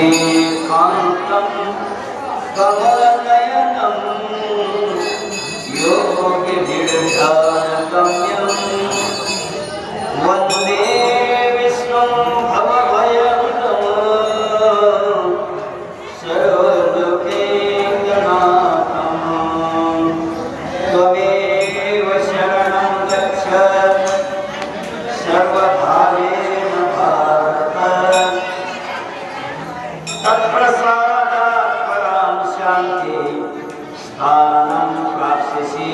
लक्ष्मीकान्तं कमलनयनं योगिभिर्ध्यानगम्यं वन्दे विष्णुं भवभयहरं सर्वलोकैकनाथं त्वमेव शरणं गच्छ सर्वभावेन भारत तत्प्रसादात् परां शान्ति स्थानं प्राप्स्यसि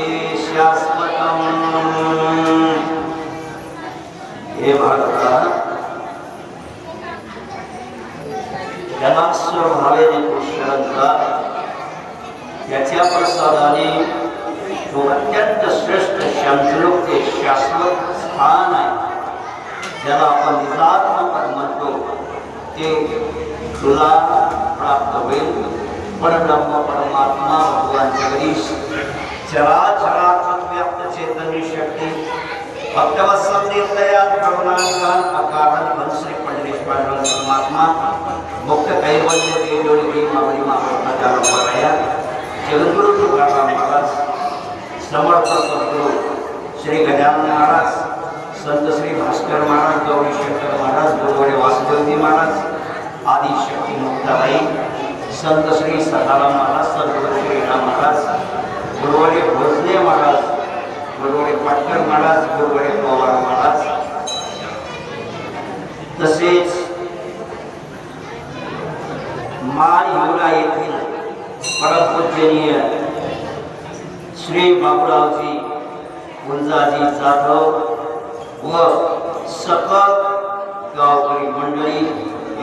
शाश्वतम्। हे भारता, जनास्वर भावेने तू शरण जा, याच्या प्रसादाने तो अत्यंत श्रेष्ठ शांतलोक ते शाश्वत स्थान आहे, ज्याला आपण निजात्मक म्हणतो, ते तुला प्राप्त होईल। परब्रह्म परमात्मा भगवान जगदीश चराचरात्मक व्याप्त चैतन्य शक्ती भक्तवत्सल दीनदयाल करुणानिधान अकारण भंश्री पंडित पांडुरंग परमात्मा मुक्त कैवल्य देवयोगी मावळी महाराजांच्या परंपरा जगद्गुरु तुकाराम महाराज, समर्थ सद्गुरु श्री गजानन महाराज, संत श्री भास्कर महाराज, गौरी शंकर महाराज, गुरुवडे वासुदेवजी महाराज, आदि शक्ती मुक्ताबाई, संत श्री सदाराम महाराज, सद्गुरु श्री राम महाराज, गुरुवडे भोसले महाराज, गुरुवडे पाटकर महाराज, गुरुवडे पवार महाराज, तसेच माळिवला येथील परमपूजनीय श्री बाबूरावजी गुंजाजी जाधव व सकल गावकरी मंडळी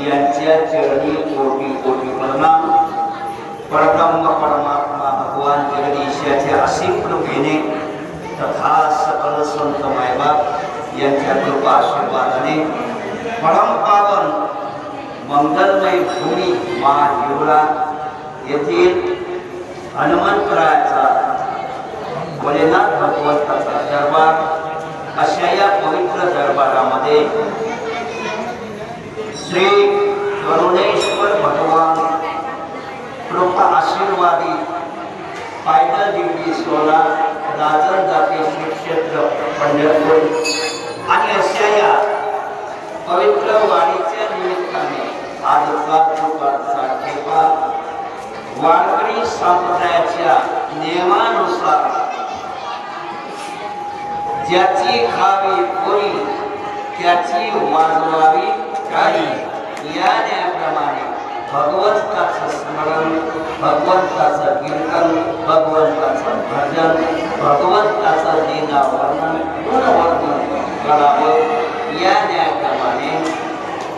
यांच्या चरणी कोटी कोटी प्रणाम। परब्रह्म परमात्मा भगवान जगदीशाच्या असीम कृपेने तथा सकल संत मायबाप यांच्या कृपा आशीर्वादाने परमपावन मंगलमय भूमी माळिवला येथील हनुमंतरायाचा भोलेनाथ भगवंताचा दरबार, अशा या पवित्र दरबारामध्ये श्री करुणेश्वर भगवान कृपा आशीर्वादी पायदळ दिंडी सोला राजन जाती श्री क्षेत्र पंढरपूर आणि अशा या पवित्र वारीच्या निमित्ताने आजचा दुपारचा ठेपा वारकरी संप्रदायाच्या नियमानुसार ज्याची खावी पोळी त्याची वाजवावी टाळी, या न्यायाप्रमाणे भगवंताचं स्मरण, भगवंताचं कीर्तन, भगवंताचं भजन, भगवंताचं लीलावर्णन, गुणवर्णन करावं। या न्यायाप्रमाणे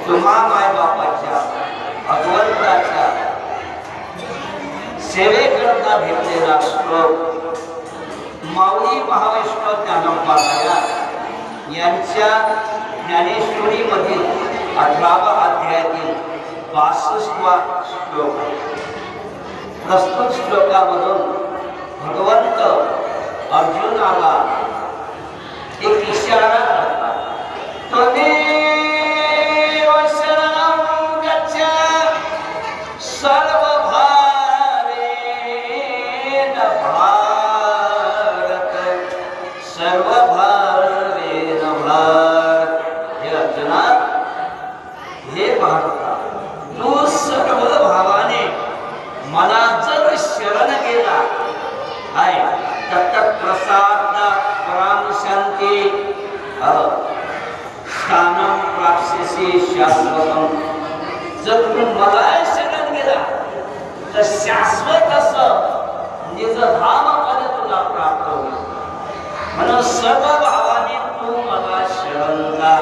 तुम्हा मायबापाच्या भगवंताच्या सेवेकरता घेतलेला श्लोक माऊली महावैष्णव ज्ञानोबाराया यांच्या ज्ञानेश्वरी मधील 18वा अध्यायातील 62वा श्लोक। प्रस्तुत श्लोकामधून भगवंत अर्जुनाला एक इशारा करतात, त्वमेव शरणं गच्छ सर्वभावेन भारत, सर्वभावेन भारत। हे अर्जुना, हे भारता, तू सर्व भावाने मला जर शरण गेला आहे तर प्रसादात् परां शान्ति स्थानं प्राप्स्यसि शाश्वतम्। जर तू मला शरण गेला तर शाश्वत असं निजधाम पद तुला प्राप्त होईल। म्हणून सर्व भावाने तू मला शरण जा।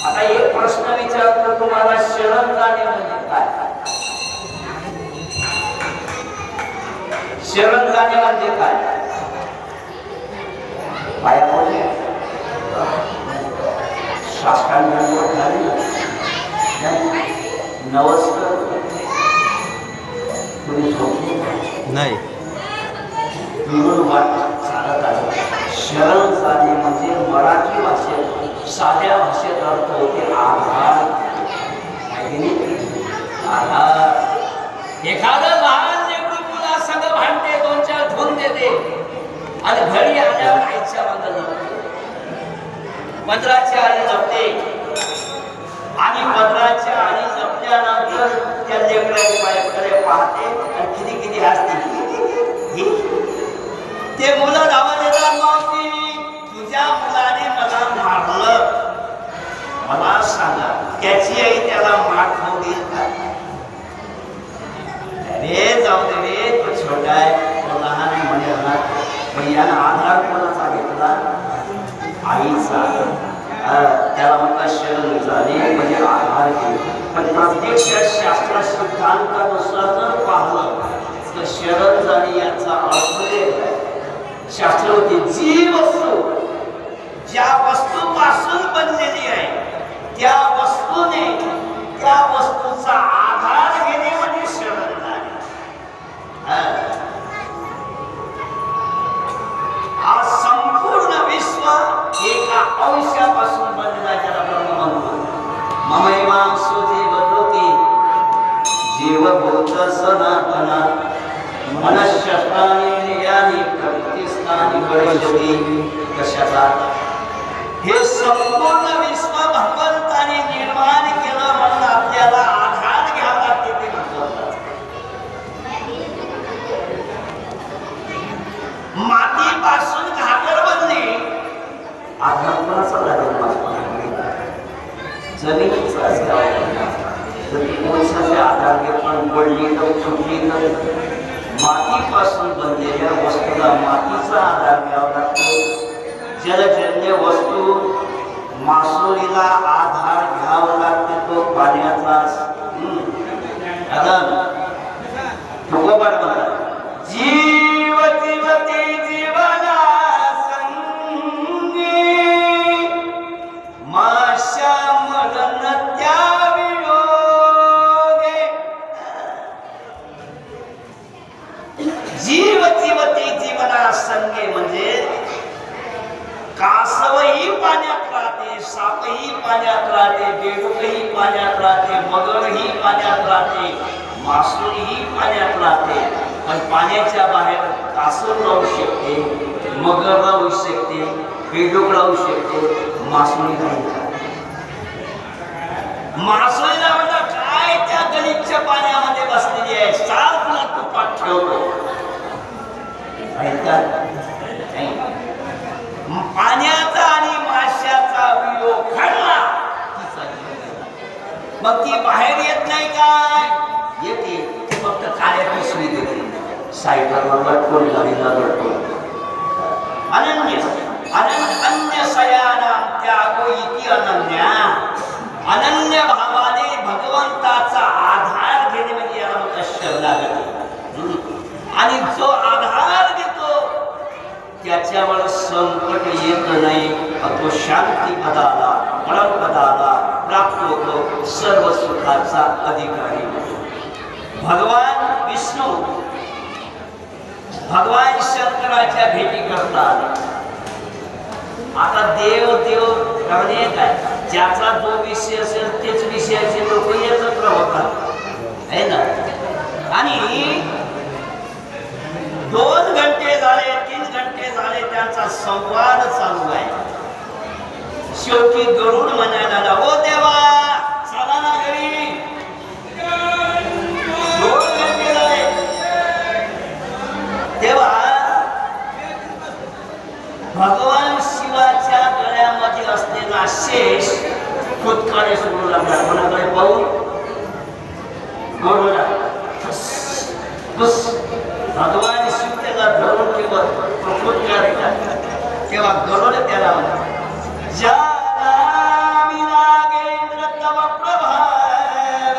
आता एक प्रश्न विचारतो, तुम्हाला शरण जाणे म्हणजे काय? शरण जाणे म्हणजे काय? पाया पडले, साष्टांग नमस्कार तुम्ही झोपले नाही. चालत आहे. शरण जाणे म्हणजे मराठी भाषेत साध्या भाषेत अर्थ होते आधार. आधार. एखादं लहान लेकरू तुला सगळं भांडते, दोन चार धुवून देते आणि घरी आल्यावर आईच्या मागं जपते, पदराच्या आधी जपते आणि पदराच्या आधी जपल्यानंतर त्या लेकराकडे पाहते आणि किती किती हसते. ते मुलं धावत येतात, मावशी तुझ्या मुलाने मला मारलं, मला सांगा त्याची आई त्याला मार खाऊ देईल का? अरे जाऊ दे रे, तो छोटा आहे, तो लहान आहे म्हणे, पण यानं आधार कोणाचा घेतला? आईचा. त्याला म्हणतात शरण जाणे म्हणजे आधार घेणे. पण प्रत्यक्ष शास्त्र सिद्धांतानुसार जर पाहिलं तर शरण जाणे याचा अर्थ शास्त्र होते जी वस्तू ज्या वस्तूपासून बनलेली आहे त्या वस्तूने त्या वस्तूचा आधार घेणे म्हणजे शरण जाणे. आज संपूर्ण विश्व एका अंशापासून बनलेला ज्याला ब्रह्म म्हणतो. ममैवांसो जीवलोके जीवभूत सनातना मनःशस्त्राणि इंद्रियाणि प्रकृतिस्थानि परिषदी. कशाचा? हे संपूर्ण विश्व भगवंताने निर्माण केलं म्हणून आपल्याला आधार घ्यावा लागते ते भगवंताचा. मातीपासून घागर बनली, आधार कोणाचा लागेल? जमिनीचाच घ्यावा. जर कोणसाचे आधार घेऊन पडली तर फुटली तर मातीपासून बनलेल्या वस्तूला मातीचा आधार घ्यावा लागतो. जलजन्य वस्तू मासोळीला आधार घ्यावा लागतो तो पाण्याचाच. जीव जीवती जीवना संगी माशा मरण त्या वियोगे. जीव जीवती जीवना संगे म्हणजे कासवही पाण्यात राहते, सापही पाण्यात राहते, बेडूकही पाण्यात राहते, मगरही पाण्यात राहते, मासुळीही पाण्यात राहते. पण पाण्याच्या बाहेर कासव राहू शकते, मगर राहू शकते, बेडूक राहू शकते, मासुळी नाही. मासुळीला म्हणलं काय त्या गलिच्छ पाण्यामध्ये बसलेली आहे, चाल तुला तुपात ठेवतो. पाण्याचा आणि माशाचा वियोग घडला, मग ती बाहेर येत नाही काय? येते, फक्त काळ्या पिशवी देते, सायकलवर लटकून गाडीला लटकून. अनन्य अनन्य सयाना त्यागो इति अनन्या. अनन्य भावाने भगवंताचा आधार घेणे म्हणजे याला म्हणतात शरणागती. आणि जो आधार घेतो त्याच्यावर संकट येत नाही, तो शांती पदाला परमपदाला प्राप्त होतो, सर्व सुखाचा अधिकारी होतो. भगवान विष्णू भगवान शंकराच्या भेटी करतात. आता देव देव करणे काय, ज्याचा जो विषय असेल तेच विषयाचे लोक एकत्र होतात आहे ना. आणि 2 घंटे झाले, 3 घंटे झाले, त्यांचा संवाद चालू आहे. शेवटी गरुड म्हणायला लागला, ओ देवा चला ना घरी. 2 घंटे झाले. तेव्हा भगवान शिवाच्या गळ्यामध्ये असलेला शेष खुदकारे सुरू लागला. कोणाकडे पाहून गरुडा. भगवान शिव त्याला धरून किंवा तेव्हा गरुड त्याला जानामि नागेंद्र तव प्रभाव,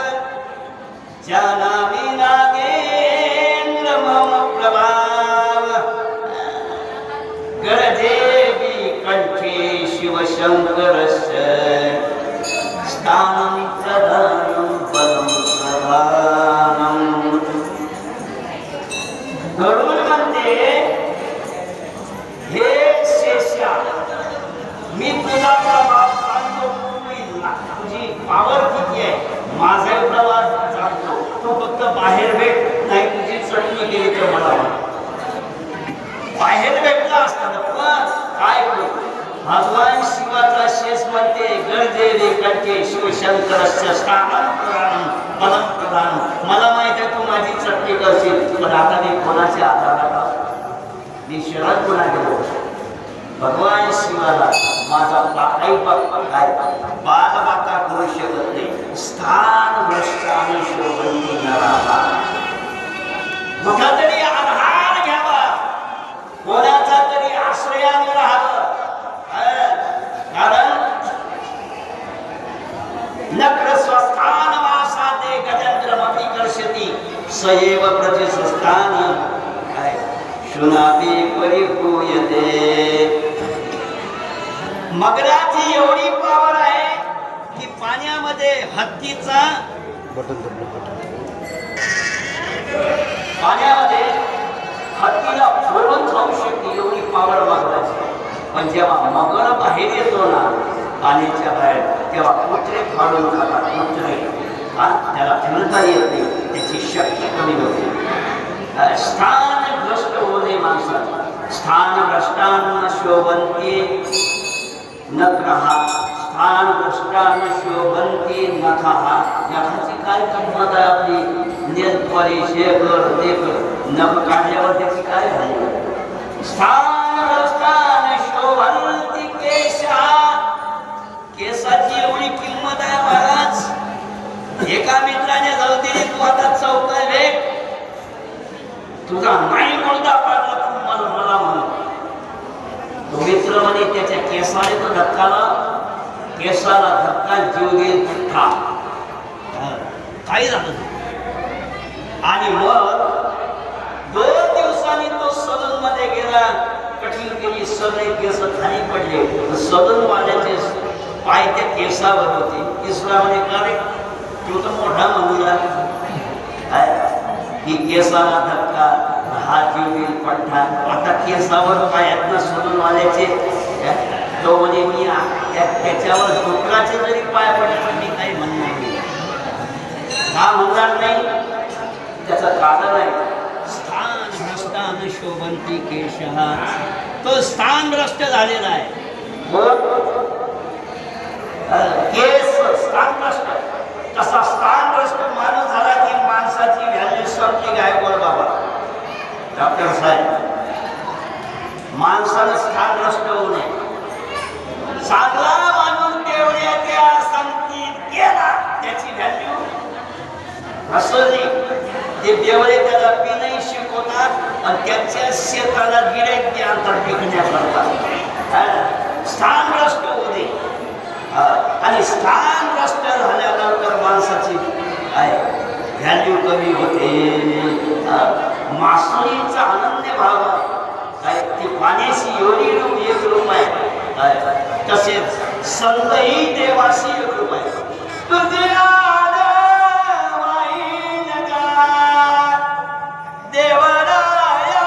जानामि नागेंद्र मम प्रभाव. शिवशंकरस्य स्थानं प्रधानं पदं प्रधानम्. गरुड म्हणते, हे शेषा, मी तुझा प्रभाव जाणतो, तुझी पावर किती आहे माझा प्रभाव जाणतो. तू फक्त बाहेर भेट, नाही तुझी चटणी केली तर मला बाहेर भेटला असताना पण काय करू. भगवान शिवाचा शेष म्हणते, गरजे रेखांचे शिवशंकरस्य स्थानं प्रधानं पदं प्रधानं. मला माहिती आहे तू माझी चटणी करशील, पण आता मी कोणाच्या आधाराला मी शरण पुन्हा गेलो. भगवान शिवाला माझा काही काय बालबाका करू शकत नाही. स्थान भ्रष्टाने शोभंती नराला. कुठला तरी आधार घ्यावा, कोणाचा तरी आश्रयाने राहावं. कारण नक्र स्वस्थान वासाते गजंद्रमपि कर्षति सएव प्रतिस्थान काय शुनापि परिपूयते. मगराची एवढी पावर आहे की पाण्यामध्ये हत्तीचा पाण्यामध्ये हत्तीला फोडून खाऊ शकते, एवढी पावर मगराची. पण जेव्हा मगर बाहेर येतो ना पाण्याच्या बाहेर, तेव्हा कुत्रे फाडून खातात. कुत्रे त्याला फिरता येत नाही, त्याची शक्ती कमी होते. स्थान भ्रष्ट होणे माणसाला. स्थान भ्रष्टान शोभंती नखः. स्थान भ्रष्टान शोभंती नखः. नखाची काय किंमत आहे आपली. नेल पॉलिश हे कर ते कर, नख काढल्यावर त्याची काय झाली. स्थान भ्रष्टान शोभंती केशः. केसाची एवढी किंमत आहे महाराज. एका मित्राने जाऊ दिली, तू आता चौका भेट, तुझा नाही मुलगा पाडला तू मला म्हण. तो मित्र म्हणे त्याच्या केसाने तो धक्काला, केसाला धक्का जीव देईल था. काही झालं. आणि मग 2 दिवसांनी तो सलून मध्ये गेला. कठीण केली, सगळे केस खाली पडले. सलून वाल्याचे पाय त्या केसावर होते. तिसरा म्हणे का रे, तो तर मोठा म्हणूया की केसाला धक्का हा जीव देईल पठ्ठा. आता केसावर पायातनं सलून वाल्याचे तो म्हणे मी त्याच्यावर डुकराचे जरी पाय पडले पण मी काही म्हणणार नाही. हा म्हणणार नाही, त्याचं कारण आहे स्थान भ्रष्टान शोभंती केशः. तो स्थान भ्रष्ट झालेला आहे. केस स्थान भ्रष्ट. तसा स्थान भ्रष्ट माणूस झाला की माणसाची व्हॅल्यू संपली. गायकवाड बाबा डॉक्टर साहेब, माणसानं स्थान भ्रष्ट होऊ नये. चांगला माणूस तेवढ्या त्या संगतीत गेला, त्याची व्हॅल्यू असली. ते बेवडे त्याला पिणंही शिकवतात आणि त्याच्या शेताला गिऱ्हाईक ते अंतर पिकण्याकरता. स्थान भ्रष्ट होऊ नये. आणि स्थान भ्रष्ट झाल्यानंतर माणसाची व्हॅल्यू कमी होते. मासुळीचा अनन्य भाव काय ती पाण्याशी एवढी एक रूप आहे. तसेच संतही देवाशी एक रूप आहे. देवराया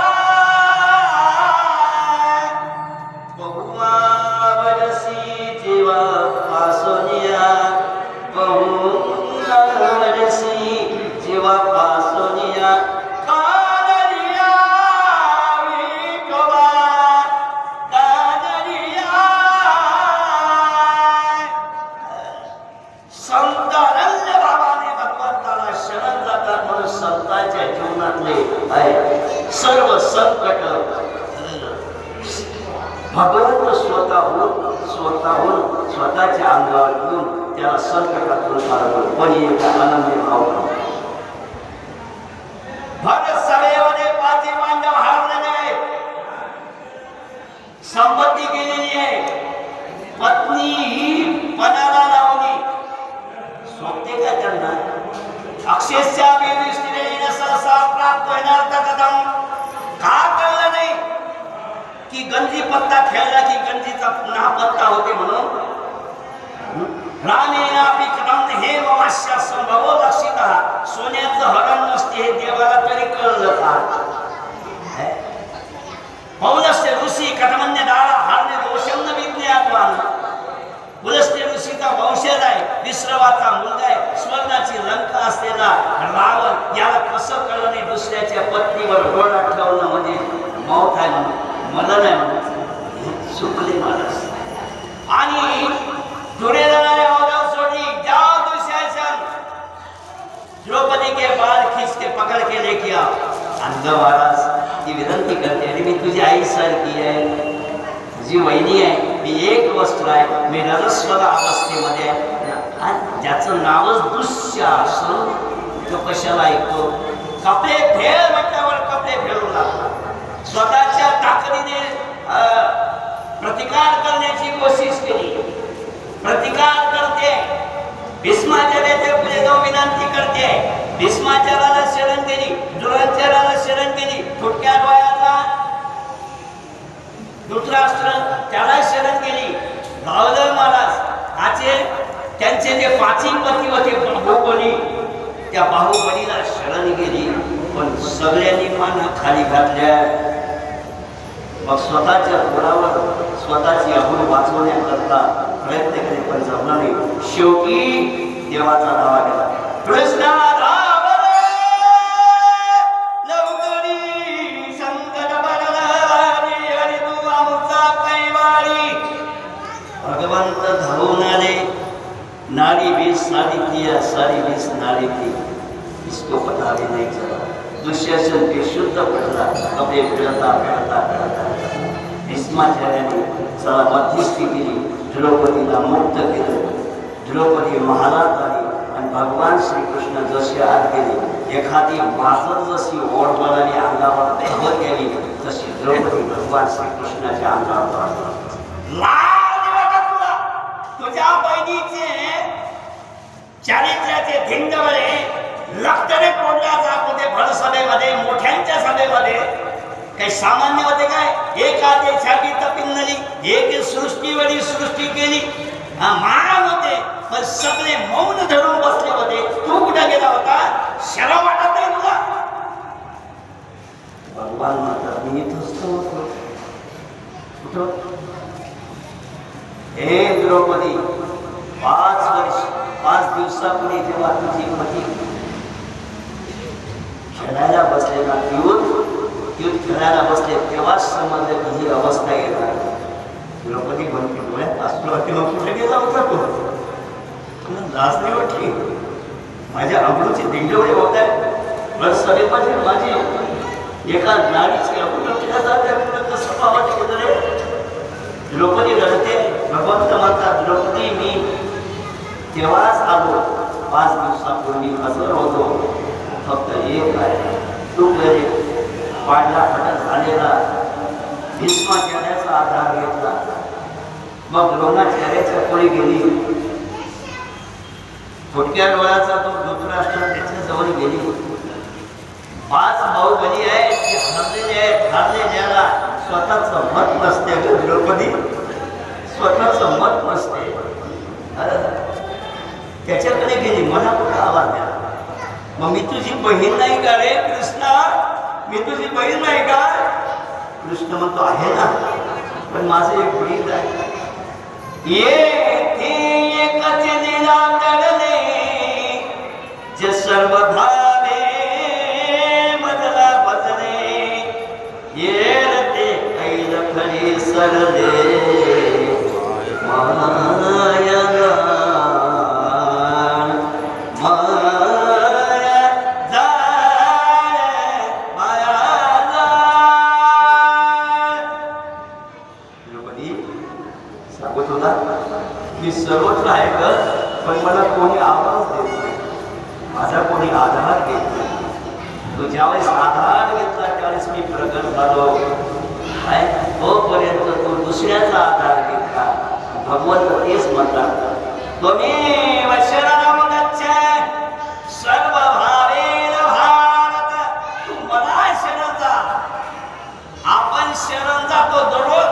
बहुमावरसी जीवा पासोनिया. बहुमावरसी जीवा पासोनिया. सर्व संकट भगवंत स्वतःहून स्वतःच्या अंगावर घेऊन त्याला संकटातून काढतो. पण एक अनन्य भाव भरत सभेमध्ये 5 पांडव हारलेले आहेत. संपत्ती केलेली आहे. पत्नी ही पणाला लावली. सोबते काय करणार. अक्षयस्या सहसा प्राप्त होणार. का कळलं नाही की गंजी पत्ता खेळला की गंजीचा पुन्हा पत्ता होते म्हणून रामेणापि कृतं हेमवास्य संभवो लक्षिता. सोन्याचं हरण नसते हे देवाला तरी कळलं का? पौलस्य ऋषी कथमन्य दारा हारणे दोषम न विज्ञात्वान. पुलस्त्य ऋषीचा वंशज आहे, विश्रवाचा मुलगा आहे, स्वर्णाची लंका असलेला रावण. याला कसं कळलं नाही दुसऱ्याच्या पत्नीवर डोळा ठेवणं म्हणजे मौत आहे म्हणून, मला नाही म्हणून चुकले माणूस. आणि दुर्योधनाने अवधाव सोडली. जाओ दुःशासन, द्रौपदी के बाल खींच के पकड़ के लेके आओ. अंध महाराज ती विनंती करते, अरे मी तुझी आई सारखी आहे, तुझी वहिनी आहे, मी एक वस्त्र आहे, मी रजस्वला अवस्थेमध्ये आहे. ज्याचं नावच दुःशासन तो कशाला ऐकतो? कपडे फेर म्हटल्यावर कपडे फेरून लागतात. स्वतःच्या ताकदीने प्रतिकार करण्याची कोशिश केली, प्रतिकार करते. भीष्माचार्याच्या पुढे जाऊन विनंती करते. भीष्माचार्याला शरण केली, द्रोणाचार्याला शरण केली. फुटक्या डोळ्याचा धृतराष्ट्र त्याला शरण केली. गावलं महाराज आचे त्यांचे जे पाची पती होते बाहुबली, त्या बाहुबलीला शरण गेली. पण सगळ्यांनी मान खाली घातल्या. मग स्वतःच्या पोरावर स्वतःची अबूल वाचवण्याकरता प्रयत्न केले, पण जमला नाही. शेवटी देवाचा धावा केला. कृष्णा भगवंत धावून आले. नारी बीस सारी किया, सारी बीस नारी थी, इसको पता भी नहीं चला. दुःशासन बेशुद्ध पडला. कपडे फिरता फिरता फिरता भीष्माचार्याने चला मध्यस्थी केली, द्रौपदीला मुक्त केलं. द्रौपदी महालात आली आणि भगवान श्रीकृष्ण जसे आत गेले, एखादी माजर जशी ओढबळाने अंगावर धावत गेली तशी द्रौपदी भगवान श्रीकृष्णाच्या अंगावर तुझ्या बहिणीचे चारित्र्याचे धिंडवले लक्तरे तोडल्या जात होते. भर सभेमध्ये, मोठ्यांच्या सभेमध्ये. काही सामान्य होते काय? एक आते छाती तपिंदली, एक सृष्टीवरी सृष्टी केली. महान होते, पण सगळे मौन धरून बसले होते. तू कुठे गेला होता? शरम वाटत नाही तुला? भगवान म्हणतात मी इथंच होतो. कुठं? हे द्रौपदी, 5 दिवसापूर्वी जेव्हा तुझी पती खेळायला बसलेला, युद्ध खेळायला बसले, तेव्हाच समजले की ही अवस्था येणार. द्रौपदी म्हणते डोळ्यात असलो किंवा कुठे गेला होता तो? तुला लाज नाही वाटली? माझ्या अबरूचे दिंडवळे होत आहेत. बस सभेमध्ये माझी एका नारीची अबरू केल्या जाते, कसं पाहत गेलं रे? द्रौपदी रडते. भगवंत म्हणतात द्रौपदी मी तेव्हाच आलो, 5 दिवसापूर्वी हजर होतो. फक्त एक आहे, तू घरी पाडला फटक झालेला भीष्माचार्याचा आधार घेतला. मग द्रोणाचार्याच्या कोळी गेली. फुटक्या डोळ्याचा तो धृतराष्ट्र त्याच्याजवळ गेली. 5 बाहुबली आहेत ते हरलेले आहेत. हरलेल्याला स्वतःचं मत नसते. द्रौपदी स्वतःचं मत नसते. त्याच्याकडे गेली. मला कुठं आवाज द्या. मग मी तुझी बहीण नाही का रे कृष्णा? मी तुझी बहीण नाही का? कृष्ण म्हणतो आहे ना, पण माझं एक गीत आहे. ये कचनीला कळले जे सर्व धावे बदला बदले, ये ते कैल खरी सरले माया सर्वत्र आहे ग, पण मला कोणी आवाज देत नाही, माझा कोणी आधार घेत नाही. तू ज्यावेळेस आधार घेतला त्यावेळेस मी प्रगट झालो. तोपर्यंत तू दुसऱ्याचा आधार घेतला. भगवंत तेच म्हणतात त्वमेव शरणं गच्छ सर्व भावेन भारत. तू मला शरण जा. आपण शरण जातो दररोज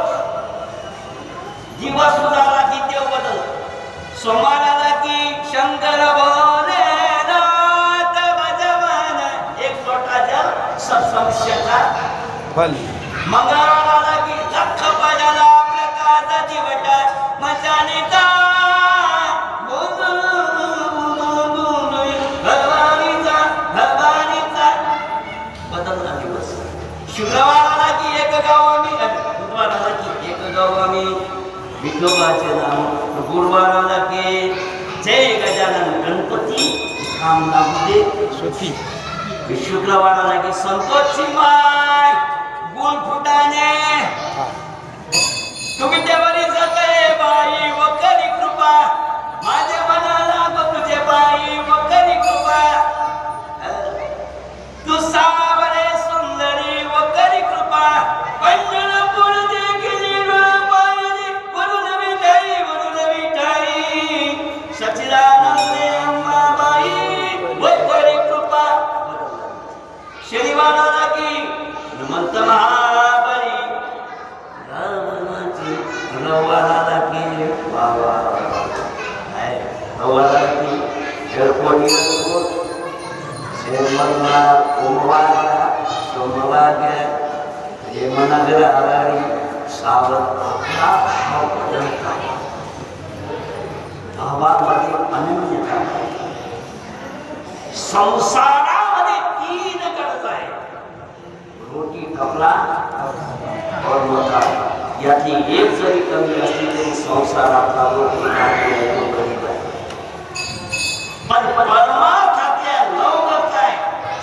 सत्संग क्षेत्रात फल मंगळवाराला की लख बजाला प्रकाश दिवटा मचानीचा बदलला दिवस. शुक्रवाराला की एक गाव आम्ही, बुधवाराला की एक गाव आम्ही विठोबाचे नाव, गुरुवाराला की जय गजानन गणपती कामनामध्ये सोती शुक्रवाराला की संतोषची माय गुळ फुटाने तुम्ही देवारी जाते बाई व करी कृपा माझ्या मनाला व तुझे बाई व करी कृपा तू सावरे सुंदरी व करी कृपा पंजन पुढ देखील पाहिली वरून विठाई सचिदानंदे अंबाबाई व करी कृपा. शनिवाराला की हनुमंत महाबली रावणाची, रविवाराला की बाबा रविवाराला की एअरपोर्ट शेरमनला ओमवारला सोमवार हेमनगर आघाडी सावध आपला बदलता भावामध्ये अनन्यता. संसारामध्ये तीन गरज आहे, रोटी कपडा और मकान. यातली एक जरी कमी असली तरी संसारातला रोटी पण परमार्थातल्या लौकिक आहे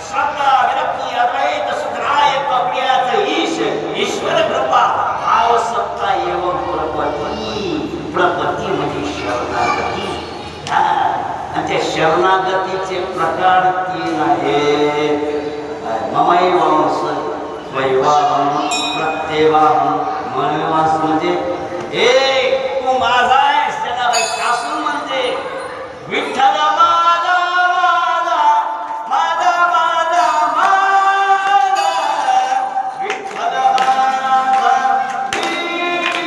श्रद्धा विरक्ती अद्वैत सुखराय प्रक्रियाच ईश ईश्वर कृपा भाव सत्ता एवं प्रपती म्हणजे शरणागती. आणि त्या शरणागतीचे प्रकार तीन आहेत. ममैवांस वैवाहम प्रत्येवाहम. ममैवांस म्हणजे तू माझा आहेस, त्याला बाई सासून म्हणजे विठ्ठल माझा माझा माझा माझा माझा विठ्ठल माझा विठ्ठल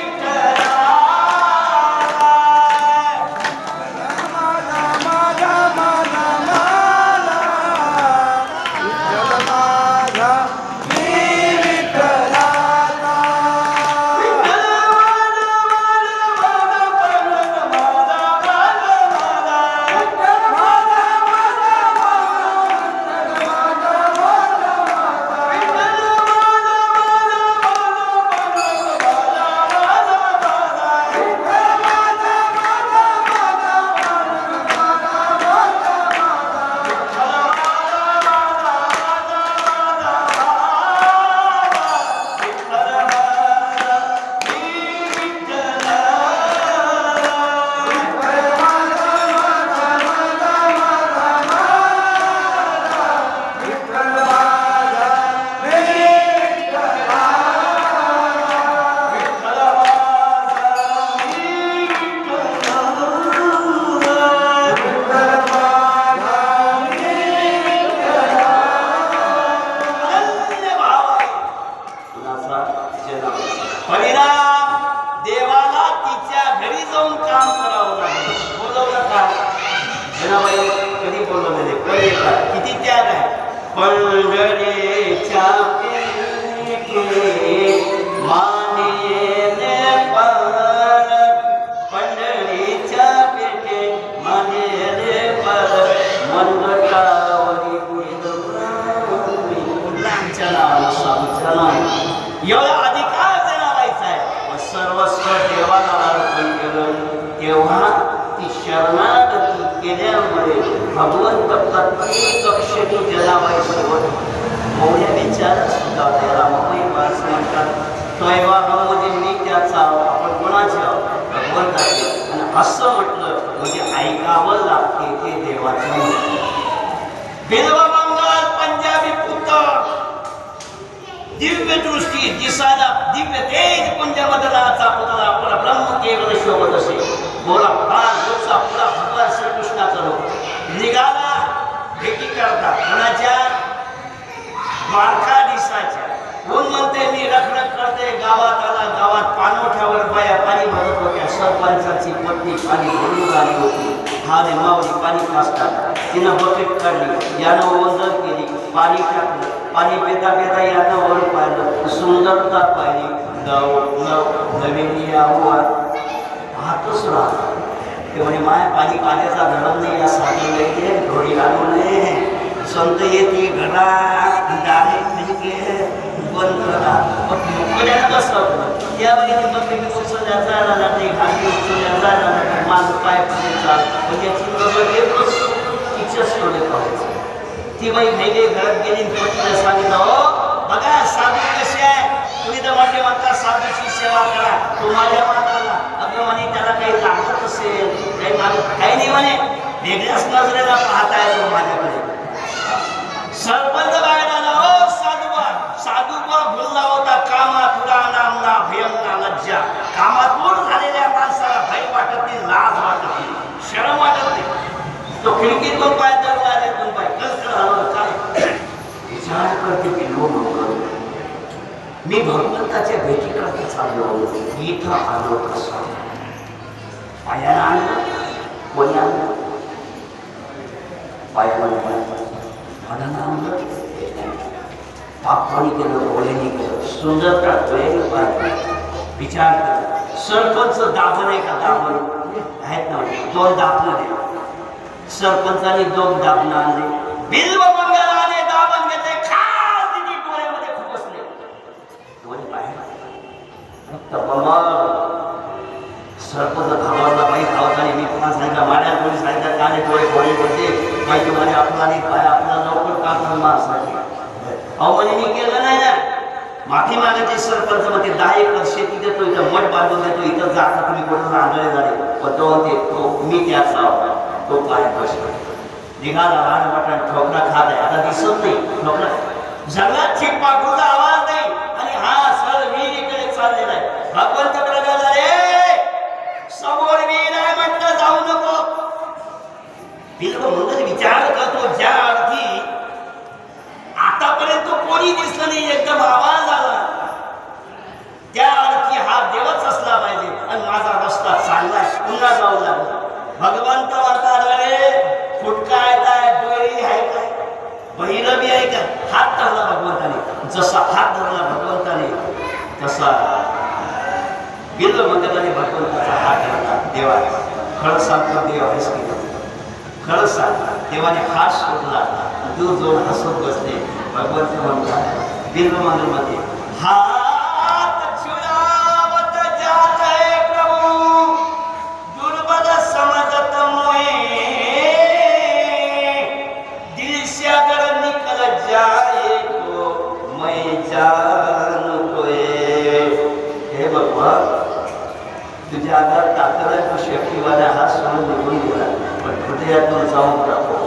किती त्याग आहे. पंढरीच्या मानेने पर पंढरीच्या पेटे मानेने पर मनगटावरी कुठलांच्या नावाला एवढा अधिकार जनावायचा आहे. सर्वस्व देवाला अर्पण केलं तेव्हा ती शरणागती केल्यामुळे भगवंत प्रत्येक क्षणी जनावायचं होतं. मोठ्या विचार सुद्धा त्याला ममैवास म्हणतात. तैवामध्ये मी त्याचा आपण कोणाचे भगवंताचे. आणि असं म्हटलं म्हणजे ऐकावं लागते ते देवाचं. बिल्वमंगल पंजाबी पुत्र दिव्य दृष्टी दिसायला दिव्य तेज पुंजमधलाचा पुतळा आपला ब्रह्म केवळ शोभत असे. बोला प्राण लोकचा पुरा भगवान श्रीकृष्णाचा लोक निघाला भेटी करतात कोणाच्या द्वारका दिसाच्या. कोण म्हणते मी रखरख करते. गावात आला, गावात पाणवठ्यावर बाया पाणी भरत होत्या. सरपंचाची पत्नी पाणी भरून आली होती. हा रे मावली पाणी पाजतात. तिनं बकेट काढली, यानं ओंजळ केली, पाणी टाकलं. पाणी पिता पिता यानं वर पाहिलं, सुंदरता पाहिली, नवीन यावं पाहतोच राहतो. ते म्हणे माय पाणी पाण्याचा गरम नाही, या साधी नाही ढोळी घालू नये. संत येते घरा दारे खिडके बंद करा, मुकड्यानं बसवलं. त्यावेळी मग मी उचलल्या जायला लागते, घाटी उचलल्या जायला लागते, माझं पाय पुढे चाल. पण याची नजर येतच तिच्याच थोडे पाहायचं. ती बाई वेगळी घरात गेली, पतीला सांगितलं, हो बघा साधू कसे आहे, तुम्ही तर म्हटले म्हणता साधूची सेवा करा. तो माझ्या माताला अगं म्हणे त्याला काही लागत असेल, काही मागत काही नाही म्हणे, वेगळ्याच नजरेला पाहताय तो माझ्याकडे. सरपंच बाहेर आला, हो साधूबा, साधूबा भुलला होता कामातुरा नामना भयंकर लज्जा. कामातूर झालेल्या माणसाला भय वाटत नाही, लाज वाटत नाही, शरम वाटत नाही. तो खिडकीतून पाय धरला, रेतून पाय कसं झालं काय विचार करते की लोक मी भगवंताच्या भेटीकडे चाललो, इथं आलो कसं, पायानं आणलं, कोणी आणलं, पायानं मनानं आणलं, पापाने केलं, डोळ्याने केलं, सुंदरता डोळ्याने पाहिजे. विचार कर, सरपंच दाबण आहे का, दाबण आहेत ना, दोन दाबण आहे. सरपंचाने दोन दाबण आणले, बिल्व मंगलाने दाबण घेतले, खास तिथे डोळ्यामध्ये खुपसले, डोळे बाहेर फक्त बंबाळ. सरपंच घाबरला, बाई खावताना मी पुन्हा सांगितलं, माझ्या कोणी सांगितलं काने डोळे डोळे होते, माहिती म्हणे आपला नाही पाय आपला लवकर काढून मारसाठी. अहो म्हणे मी केलं नाही ना, माफी मागायची. सरपंच मध्ये 10 एकर शेती देतो, इथं मठ बांधून देतो, इथं जाता तुम्ही कुठं आंधळे झाले. पण तो म्हणते तो मी त्याचा तो काय कष्ट निघाला, लहान वाटा ठोकरा खात आहे, आता दिसत नाही ठोकरा, जगात चिकपाखरूचा आवाज नाही, आणि हा सर विहिरीकडे चाललेला आहे. भगवंत प्रगत झाले, समोर विहीर आहे म्हटलं जाऊ नको. बिल्व मंगल विचार करतो, ज्या अर्थी आतापर्यंत कोणी दिसलं नाही, एकदम आवाज आला, त्या अर्थी हा देवच असला पाहिजे, आणि माझा रस्ता चाललाय, पुन्हा जाऊ लागला. भगवंत म्हणतात, अरे फुटका आहे, डोळी आहे काय, बहिरबी आहे का. हात धरला भगवंताने, जसा हात धरला भगवंताने तसा बिल्व मंगलाने भगवंताचा हात धरला. देवा खरं सांगतो, देव आहेस की खरं सांग. देवाने हात सोडला, दूर जाऊन हसत बसले. भगवंत म्हणतात बिल्व मंगलमध्ये, हात छुड़ावत जात है प्रभु, दुर्बल समझत मोहे, दिल से अगर निकल जाए तो मैं जान कोए. हे भगवान, तुझ्या आधार ताकद आहे, तो शेपटीवाला हात सोडून निघून गेला, पण हृदयातून जाऊन टाको.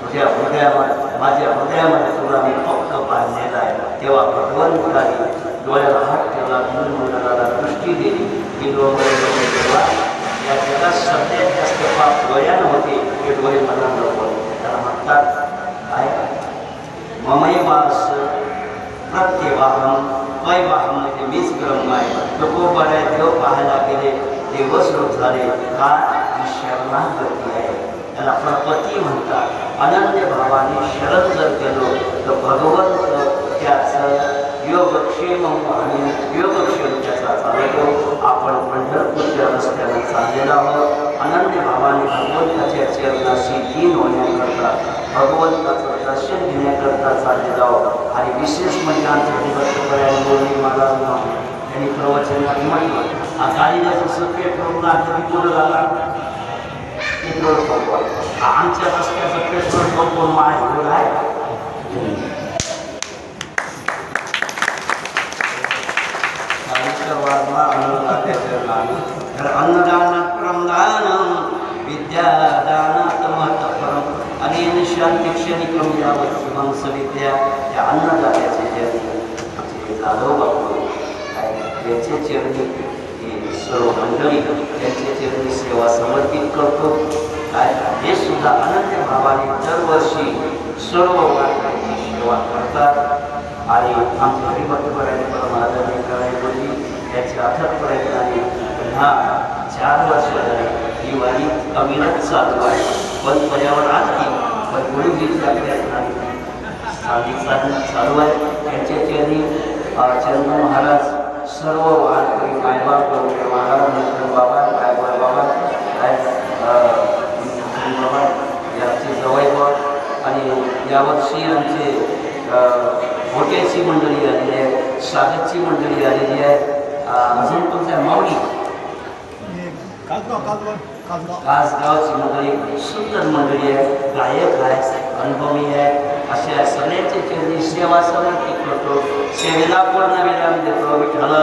तुझ्या हृदयामध्ये, माझ्या हृदयामध्ये तुला मी फक्त बांधलेला आहे. तेव्हा भगवंताने डोळ्याला हात ठेवला, मंगलाला दृष्टी दिली. मी तेव्हा या जगात सगळ्यात जास्त पाप डोळ्यानं होते, ते डोळे मला नको. त्याला म्हणतात काय, ममय वास प्रत्यवाहम, वैवाहम म्हणजे मीच ब्रह्म आहे. लोक बऱ्या देव पाहायला गेले, देवच रूप झाले, का शरणागती आहे. त्याला प्रपती म्हणतात. अनन्य भावाने शरण जर गेलो तर भगवंत त्याचं योगक्षेम आणि योगक्षेम त्याचा चालतो. आपण पंढरपूरच्या रस्त्याने चाललेला आहोत. अनन्य भावाने भगवंताच्या चरणाशी दीन होण्याकरता, भगवंताचं दर्शन घेण्याकरता चाललेला आहोत. आणि विशेष म्हणजे आमच्या दिवसपर्यंत बोलणी मला त्यांनी प्रवचनात म्हटलं, गाडीला जसं पेट्रोल लागलं की पुढं झाला पेट्रोल पंप, आमच्या रस्त्याचं पेट्रोल पंप माहिती आहे. अन्नदानात प्रमदानं, विद्यादानात महत्तरम, आणि शांतिक्षणिकम यावत शिवंस विद्या. त्या अन्नदात्याचे जे जाधव बापू त्याचे चरणी सर्व मंडळी त्यांच्या चरणी सेवा समर्पित करतो. काय हे सुद्धा अनन्य भावाने दरवर्षी सर्व वारकऱ्यांची सेवा करतात. आणि आमच्या हरिभक्तपरायण परमादरणीय करायची याच्या अथक प्रयत्नाने पुन्हा 4 वर्ष झाली ही वारी अविरत चालू आहे. पण पर्यावरण आणखी पण गुरुजींच्या प्रयत्नाने चालू आहे. त्यांच्या चरणी चंद्र महाराज सर्व वारकरी मायबाप महाराज नंतर बाबा गायकवाड बाबा बाबा यांचे जवळबाब आणि यावर्षी आमचे मोठ्याची मंडळी आलेली आहे, स्वागतची मंडळी आलेली आहे. अजून तुमच्या माऊली कासगावची मंडळी सुंदर मंडळी आहे, गायक आहे, अनुभवी आहे. अशा सगळ्यांच्या चरणी सेवा समर्पित करतो. सेवेला पूर्ण विराम देतो. विठ्ठल